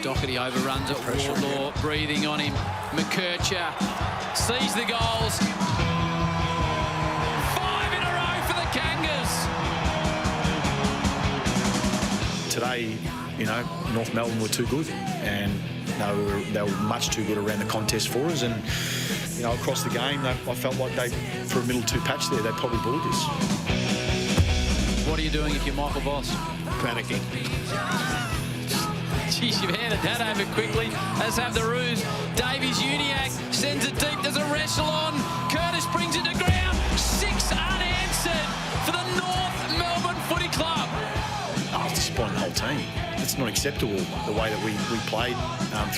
Doherty overruns it. Wardlaw breathing on him. McKercher sees the goals. 5 in a row for the Kangas. Today, you know, North Melbourne were too good, and they were much too good around the contest for us. And you know, across the game, I felt like they, for a middle two patch there, they probably blew this. What are you doing if you're Michael Voss? Panicking. Jeez, you've handed that over quickly, as have the Roos. Davies Uniac sends it deep. There's a wrestle on. Curtis brings it to ground. 6 unanswered for the North Melbourne Footy Club. I was disappointed the whole team. It's not acceptable the way that we played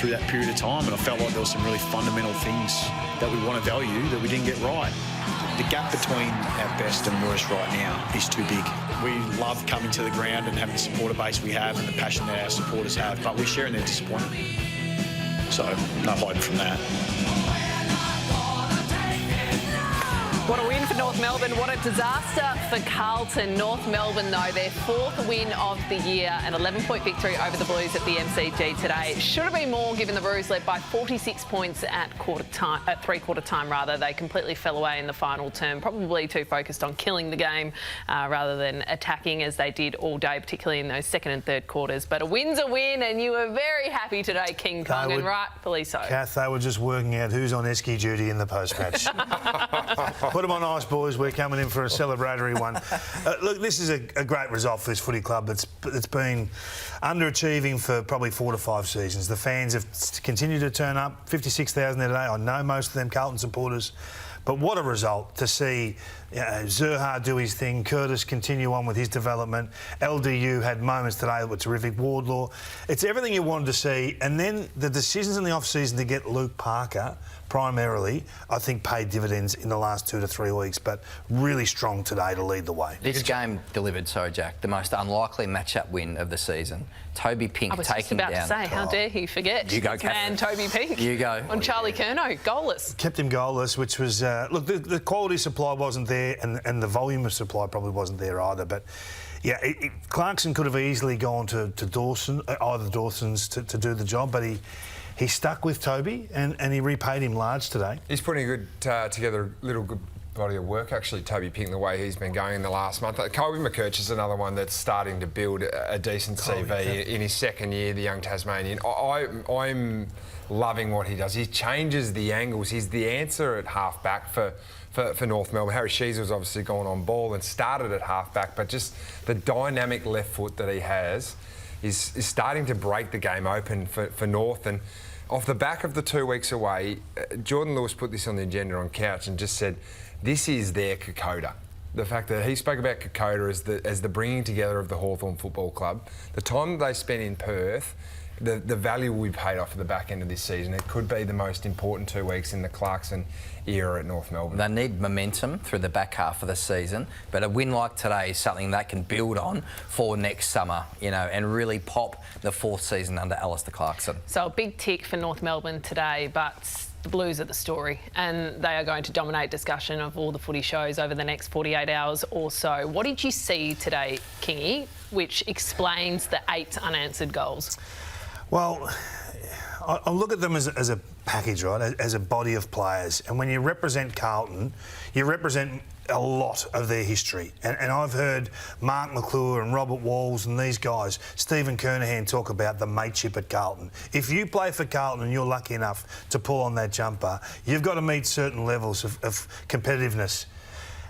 through that period of time, and I felt like there were some really fundamental things that we want to value that we didn't get right. The gap between our best and worst right now is too big. We love coming to the ground and having the supporter base we have and the passion that our supporters have, but we're sharing their disappointment. So, no hiding from that. What a win for North Melbourne. What a disaster for Carlton. North Melbourne, though, their 4th win of the year, an 11-point victory over the Blues at the MCG today. It should have been more, given the Roos led by 46 points at three-quarter time. They completely fell away in the final term, probably too focused on killing the game rather than attacking as they did all day, particularly in those second and third quarters. But a win's a win, and you were very happy today, King Kong, and rightfully so. Kath, they were just working out who's on esky duty in the post-match. Put them on ice, boys. We're coming in for a celebratory one. Look, this is a great result for this footy club that's been underachieving for probably 4 to 5 seasons. The fans have continued to turn up, 56,000 there today. I know most of them Carlton supporters. But what a result to see Zurhaar do his thing, Curtis continue on with his development. LDU had moments today that were terrific. Wardlaw. It's everything you wanted to see. And then the decisions in the off-season to get Luke Parker, primarily, I think paid dividends in the last 2 to 3 weeks, but really strong today to lead the way. This game delivered, Jack, the most unlikely matchup win of the season. Toby Pink taking down... I was just about to say, how dare he forget you go, his man Toby Pink. You go. On Charlie Curnow, goalless. Kept him goalless, which was... look, the quality supply wasn't there, and the volume of supply probably wasn't there either, but... Yeah, Clarkson could have easily gone to Dawson, either Dawson's to do the job, but he stuck with Toby and he repaid him large today. He's putting a good together a little good body of work, actually, Toby Pink, the way he's been going in the last month. Colby McKercher is another one that's starting to build a decent CV in his second year, the young Tasmanian. I'm loving what he does. He changes the angles. He's the answer at half-back for North Melbourne. Harry Sheezer has obviously gone on ball and started at half-back, but just the dynamic left foot that he has is starting to break the game open for North. And off the back of the 2 weeks away, Jordan Lewis put this on the agenda on Couch and just said, this is their Kokoda. The fact that he spoke about Kokoda as the bringing together of the Hawthorn Football Club. The time that they spent in Perth, the value will be paid off at the back end of this season. It could be the most important 2 weeks in the Clarkson era at North Melbourne. They need momentum through the back half of the season, but a win like today is something they can build on for next summer, you know, and really pop the 4th season under Alistair Clarkson. So a big tick for North Melbourne today, but the Blues are the story, and they are going to dominate discussion of all the footy shows over the next 48 hours or so. What did you see today, Kingy, which explains the 8 unanswered goals? Well, I look at them as a package, right, as a body of players. And when you represent Carlton, you represent a lot of their history. And I've heard Mark McClure and Robert Walls and these guys, Stephen Kernahan, talk about the mateship at Carlton. If you play for Carlton and you're lucky enough to pull on that jumper, you've got to meet certain levels of competitiveness.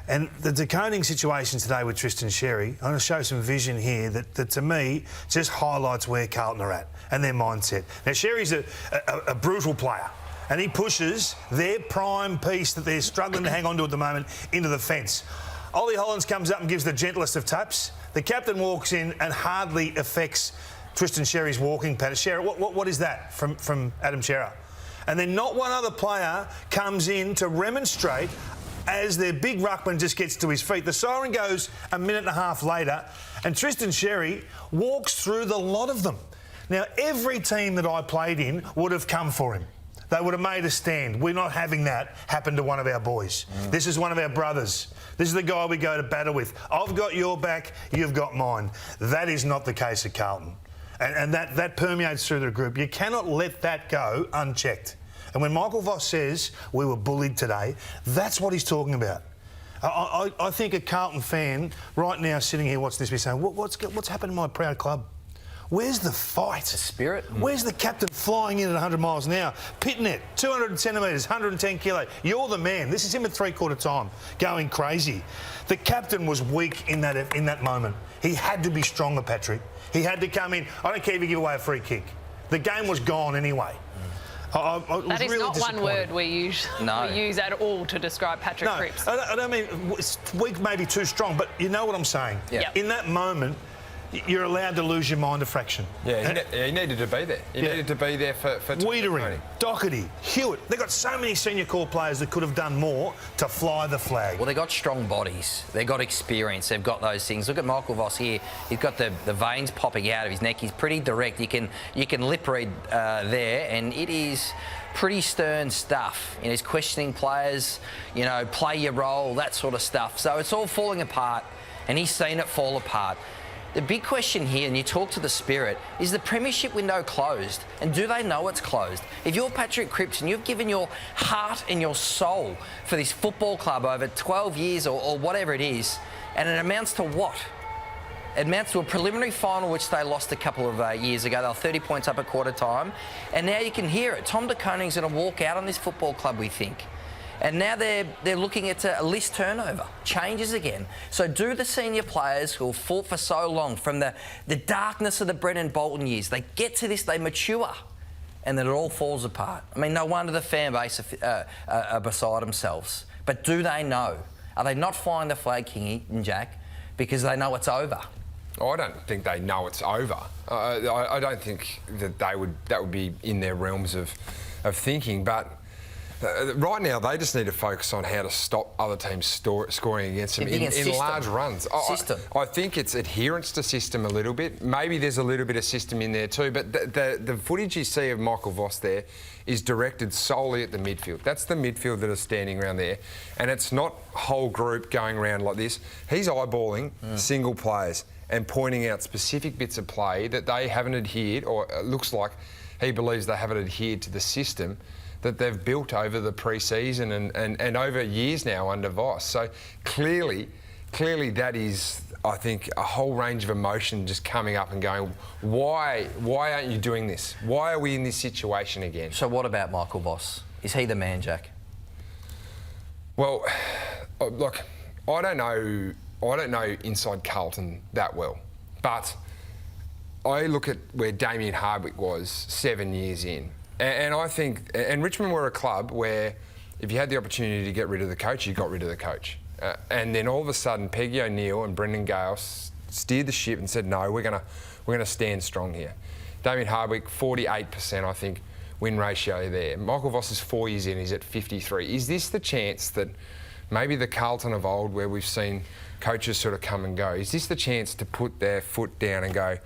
And the decoding situation today with Tristan Sherry, I'm going to show some vision here that to me just highlights where Carlton are at and their mindset. Now, Sherry's a brutal player, and he pushes their prime piece that they're struggling to hang on to at the moment into the fence. Ollie Hollins comes up and gives the gentlest of taps. The captain walks in and hardly affects Tristan Sherry's walking pattern. Sherry, what is that from Adam Shearer? And then not one other player comes in to remonstrate as their big ruckman just gets to his feet. The siren goes a minute and a half later, and Tristan Sherry walks through the lot of them. Now, every team that I played in would have come for him. They would have made a stand. We're not having that happen to one of our boys. This is one of our brothers. This is the guy we go to battle with. I've got your back, you've got mine. That is not the case at Carlton. And that permeates through the group. You cannot let that go unchecked. And when Michael Voss says we were bullied today, that's what he's talking about. I think a Carlton fan right now sitting here watching this be saying, what's happened to my proud club? Where's the fight? The spirit? Where's the captain flying in at 100 miles an hour? Pit net, 200 centimetres, 110 kilo. You're the man. This is him at three-quarter time, going crazy. The captain was weak in that moment. He had to be stronger, Patrick. He had to come in. I don't care if you give away a free kick. The game was gone anyway. That is really not one word we use at all to describe Patrick Cripps. I don't mean weak may be too strong, but you know what I'm saying. Yeah. In that moment, you're allowed to lose your mind a fraction. Yeah, he needed to be there. He needed to be there for Wiedering, Doherty, Hewitt. They've got so many senior core players that could have done more to fly the flag. Well, they've got strong bodies. They've got experience. They've got those things. Look at Michael Voss here. He's got the veins popping out of his neck. He's pretty direct. You can lip read there, and it is pretty stern stuff. He's questioning players, play your role, that sort of stuff. So it's all falling apart, and he's seen it fall apart. The big question here, and you talk to the spirit, is the premiership window closed? And do they know it's closed? If you're Patrick Cripps and you've given your heart and your soul for this football club over 12 years or whatever it is, and it amounts to what? It amounts to a preliminary final which they lost a couple of years ago. They were 30 points up at quarter time. And now you can hear it. Tom De Koning's going to walk out on this football club, we think. And now they're looking at a list turnover, changes again. So do the senior players who have fought for so long from the darkness of the Brennan Bolton years, they get to this, they mature, and then it all falls apart. I mean, no wonder the fan base are beside themselves. But do they know? Are they not flying the flag, Kingy and Jack, because they know it's over? Oh, I don't think they know it's over. I don't think that that would be in their realms of thinking, but right now, they just need to focus on how to stop other teams scoring against them in large runs. I think it's adherence to system a little bit. Maybe there's a little bit of system in there too, but the footage you see of Michael Voss there is directed solely at the midfield. That's the midfield that are standing around there, and it's not whole group going around like this. He's eyeballing single players and pointing out specific bits of play that they haven't adhered, or it looks like he believes they haven't adhered to the system that they've built over the pre-season and over years now under Voss. So clearly that is, I think, a whole range of emotion just coming up and going, why aren't you doing this? Why are we in this situation again? So what about Michael Voss? Is he the man, Jack? Well, look, I don't know inside Carlton that well, but I look at where Damien Hardwick was 7 years in. And I think, and Richmond were a club where if you had the opportunity to get rid of the coach, you got rid of the coach. And then all of a sudden, Peggy O'Neill and Brendan Gale steered the ship and said, no, we're gonna stand strong here. Damien Hardwick, 48%, I think, win ratio there. Michael Voss is 4 years in, he's at 53. Is this the chance that maybe the Carlton of old, where we've seen coaches sort of come and go, is this the chance to put their foot down and go,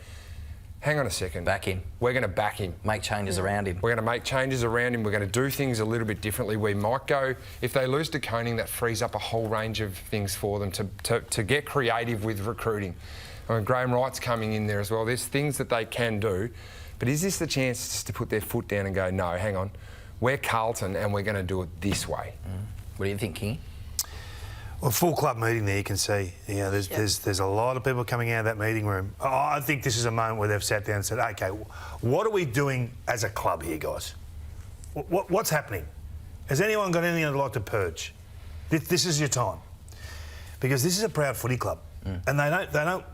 hang on a second. Back him. We're going to back him. Make changes around him. We're going to make changes around him. We're going to do things a little bit differently. We might go, if they lose to Koning, that frees up a whole range of things for them to get creative with recruiting. I mean, Graham Wright's coming in there as well. There's things that they can do. But is this the chance just to put their foot down and go, no, hang on, we're Carlton and we're going to do it this way? What do you think, Kingy? Well, full club meeting there, you can see. There's a lot of people coming out of that meeting room. I think this is a moment where they've sat down and said, OK, what are we doing as a club here, guys? What's happening? Has anyone got anything they'd like to purge? This is your time. Because this is a proud footy club. And they don't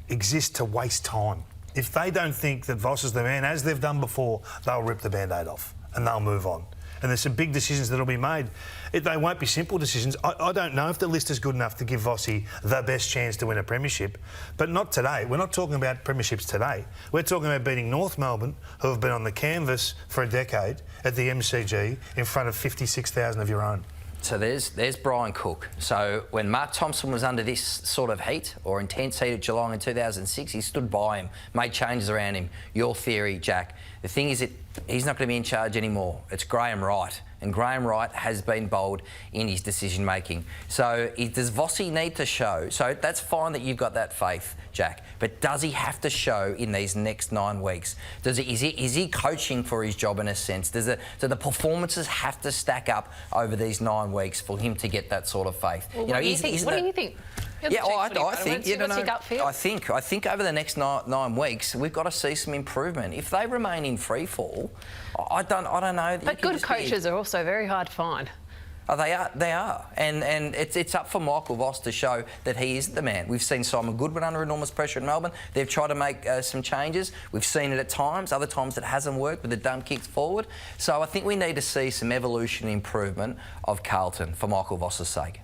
exist to waste time. If they don't think that Voss is the man, as they've done before, they'll rip the Band-Aid off and they'll move on. And there's some big decisions that'll be made. They won't be simple decisions. I don't know if the list is good enough to give Vossi the best chance to win a premiership, but not today. We're not talking about premierships today. We're talking about beating North Melbourne, who have been on the canvas for a decade at the MCG in front of 56,000 of your own. So there's Brian Cook. So when Mark Thompson was under this sort of heat or intense heat at Geelong in 2006, he stood by him, made changes around him. Your theory, Jack. The thing is that he's not going to be in charge anymore. It's Graham Wright. And Graham Wright has been bold in his decision making. So does Vossi need to show? So that's fine that you've got that faith, Jack. But does he have to show in these next 9 weeks? Is he coaching for his job in a sense? Do the performances have to stack up over these 9 weeks for him to get that sort of faith? Well, what do you think? Yeah, I think I think over the next 9 weeks we've got to see some improvement. If they remain in free fall, I don't know. But good coaches are also very hard to find. Oh, they are, and it's up for Michael Voss to show that he is the man. We've seen Simon Goodwin under enormous pressure at Melbourne. They've tried to make some changes. We've seen it at times. Other times it hasn't worked with the dumb kicks forward. So I think we need to see some evolution and improvement of Carlton for Michael Voss's sake.